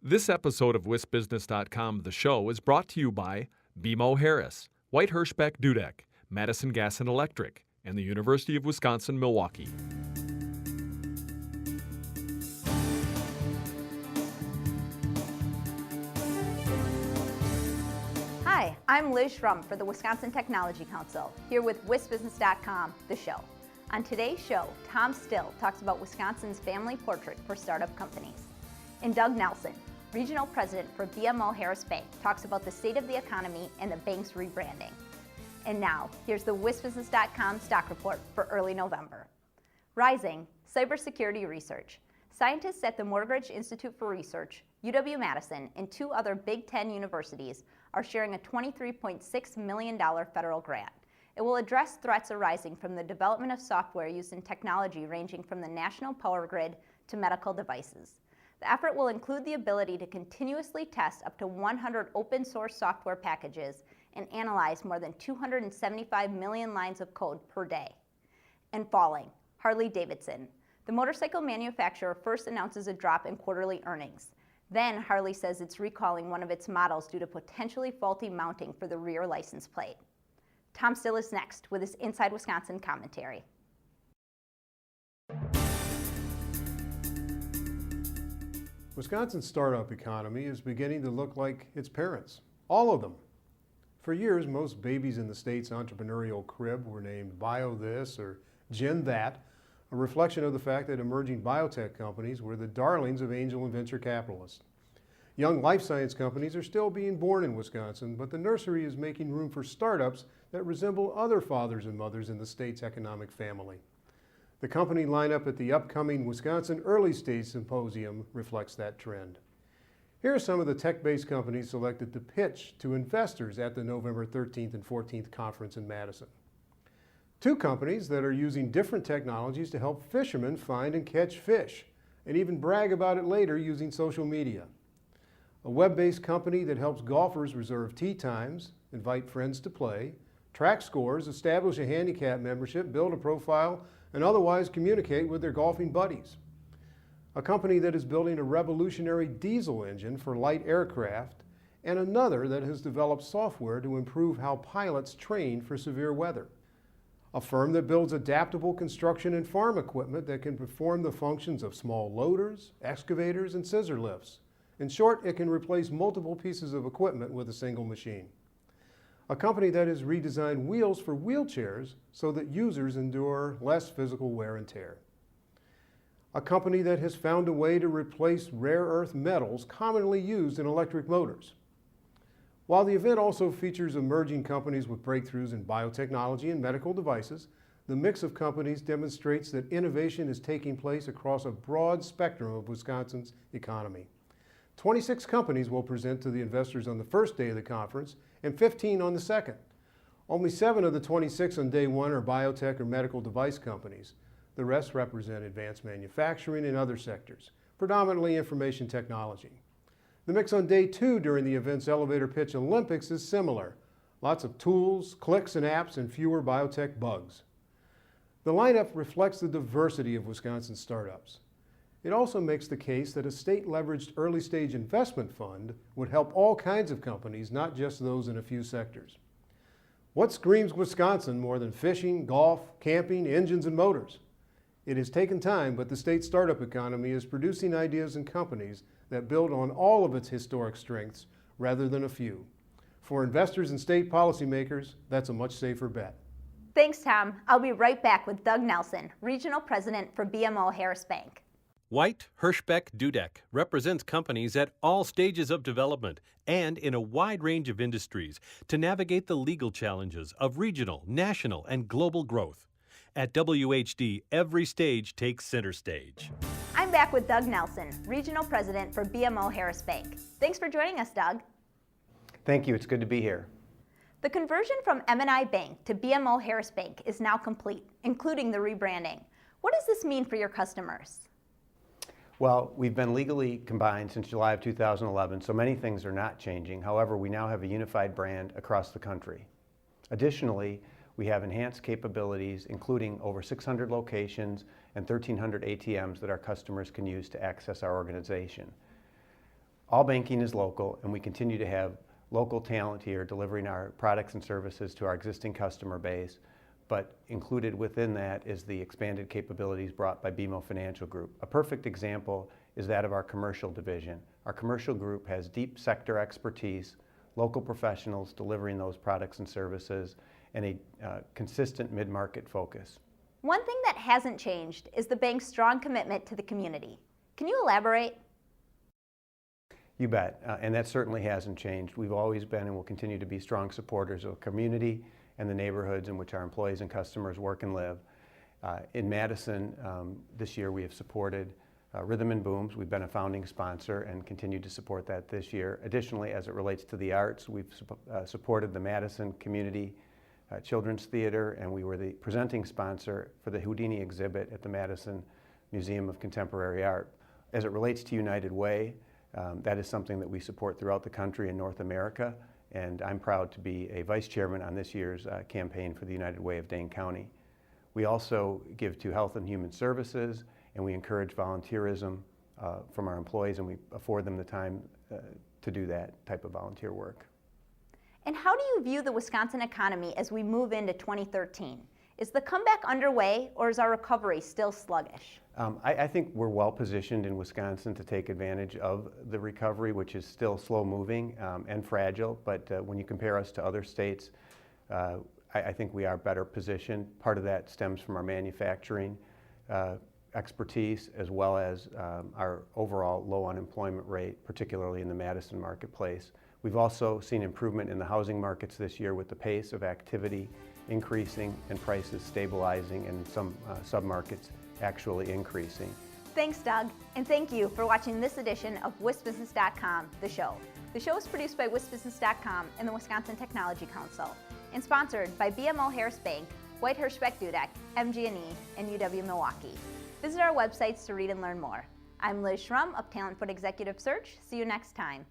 This episode of WisBusiness.com, the show, is brought to you by BMO Harris, White Hirschbeck Dudek, Madison Gas and Electric, and the University of Wisconsin-Milwaukee. Hi, I'm Liz Schrum for the Wisconsin Technology Council, here with WisBusiness.com, the show. On today's show, Tom Still talks about Wisconsin's family portrait for startup companies. And Doug Nelson, Regional President for BMO Harris Bank, talks about the state of the economy and the bank's rebranding. And now, here's the WisBusiness.com stock report for early November. Rising cybersecurity research. Scientists at the Morgridge Institute for Research, UW-Madison, and two other Big Ten universities are sharing a $23.6 million federal grant. It will address threats arising from the development of software used in technology ranging from the national power grid to medical devices. The effort will include the ability to continuously test up to 100 open source software packages and analyze more than 275 million lines of code per day. And falling, Harley-Davidson. The motorcycle manufacturer first announces a drop in quarterly earnings. Then Harley says it's recalling one of its models due to potentially faulty mounting for the rear license plate. Tom Still is next with his Inside Wisconsin commentary. Wisconsin's startup economy is beginning to look like its parents, all of them. For years, most babies in the state's entrepreneurial crib were named Bio this or Gen that, a reflection of the fact that emerging biotech companies were the darlings of angel and venture capitalists. Young life science companies are still being born in Wisconsin, but the nursery is making room for startups that resemble other fathers and mothers in the state's economic family. The company lineup at the upcoming Wisconsin Early Stage Symposium reflects that trend. Here are some of the tech-based companies selected to pitch to investors at the November 13th and 14th conference in Madison. Two companies that are using different technologies to help fishermen find and catch fish, and even brag about it later using social media. A web-based company that helps golfers reserve tee times, invite friends to play, track scores, establish a handicap membership, build a profile, and otherwise communicate with their golfing buddies. A company that is building a revolutionary diesel engine for light aircraft, and another that has developed software to improve how pilots train for severe weather. A firm that builds adaptable construction and farm equipment that can perform the functions of small loaders, excavators, and scissor lifts. In short, it can replace multiple pieces of equipment with a single machine. A company that has redesigned wheels for wheelchairs so that users endure less physical wear and tear. A company that has found a way to replace rare earth metals commonly used in electric motors. While the event also features emerging companies with breakthroughs in biotechnology and medical devices, the mix of companies demonstrates that innovation is taking place across a broad spectrum of Wisconsin's economy. 26 companies will present to the investors on the first day of the conference and 15 on the second. Only 7 of the 26 on day one are biotech or medical device companies. The rest represent advanced manufacturing and other sectors, predominantly information technology. The mix on day two during the event's elevator pitch Olympics is similar. Lots of tools, clicks and apps, and fewer biotech bugs. The lineup reflects the diversity of Wisconsin startups. It also makes the case that a state-leveraged early-stage investment fund would help all kinds of companies, not just those in a few sectors. What screams Wisconsin more than fishing, golf, camping, engines, and motors? It has taken time, but the state's startup economy is producing ideas and companies that build on all of its historic strengths rather than a few. For investors and state policymakers, that's a much safer bet. Thanks, Tom. I'll be right back with Doug Nelson, Regional President for BMO Harris Bank. White Hirschbeck Dudek represents companies at all stages of development and in a wide range of industries to navigate the legal challenges of regional, national, and global growth. At WHD, every stage takes center stage. I'm back with Doug Nelson, Regional President for BMO Harris Bank. Thanks for joining us, Doug. Thank you. It's good to be here. The conversion from M&I Bank to BMO Harris Bank is now complete, including the rebranding. What does this mean for your customers? Well, we've been legally combined since July of 2011, so many things are not changing. However, we now have a unified brand across the country. Additionally, we have enhanced capabilities, including over 600 locations and 1,300 ATMs that our customers can use to access our organization. All banking is local, and we continue to have local talent here delivering our products and services to our existing customer base, but included within that is the expanded capabilities brought by BMO Financial Group. A perfect example is that of our commercial division. Our commercial group has deep sector expertise, local professionals delivering those products and services, and a consistent mid-market focus. One thing that hasn't changed is the bank's strong commitment to the community. Can you elaborate? You bet, and that certainly hasn't changed. We've always been and will continue to be strong supporters of community and the neighborhoods in which our employees and customers work and live. In Madison, this year we have supported Rhythm and Booms. We've been a founding sponsor and continue to support that this year. Additionally, as it relates to the arts, we've supported the Madison Community Children's Theater, and we were the presenting sponsor for the Houdini exhibit at the Madison Museum of Contemporary Art. As it relates to United Way, that is something that we support throughout the country in North America, and I'm proud to be a vice chairman on this year's campaign for the United Way of Dane County. We also give to Health and Human Services, and we encourage volunteerism from our employees, and we afford them the time to do that type of volunteer work. And how do you view the Wisconsin economy as we move into 2013? Is the comeback underway, or is our recovery still sluggish? I think we're well positioned in Wisconsin to take advantage of the recovery, which is still slow moving and fragile, but when you compare us to other states, I think we are better positioned. Part of that stems from our manufacturing expertise, as well as our overall low unemployment rate, particularly in the Madison marketplace. We've also seen improvement in the housing markets this year, with the pace of activity increasing and prices stabilizing, and some submarkets actually increasing. Thanks, Doug, and thank you for watching this edition of WisBusiness.com, the show. The show is produced by WisBusiness.com and the Wisconsin Technology Council, and sponsored by BMO Harris Bank, White Hirschbeck Dudek, MG&E, and UW Milwaukee. Visit our websites to read and learn more. I'm Liz Schrum of Talent Foot Executive Search. See you next time.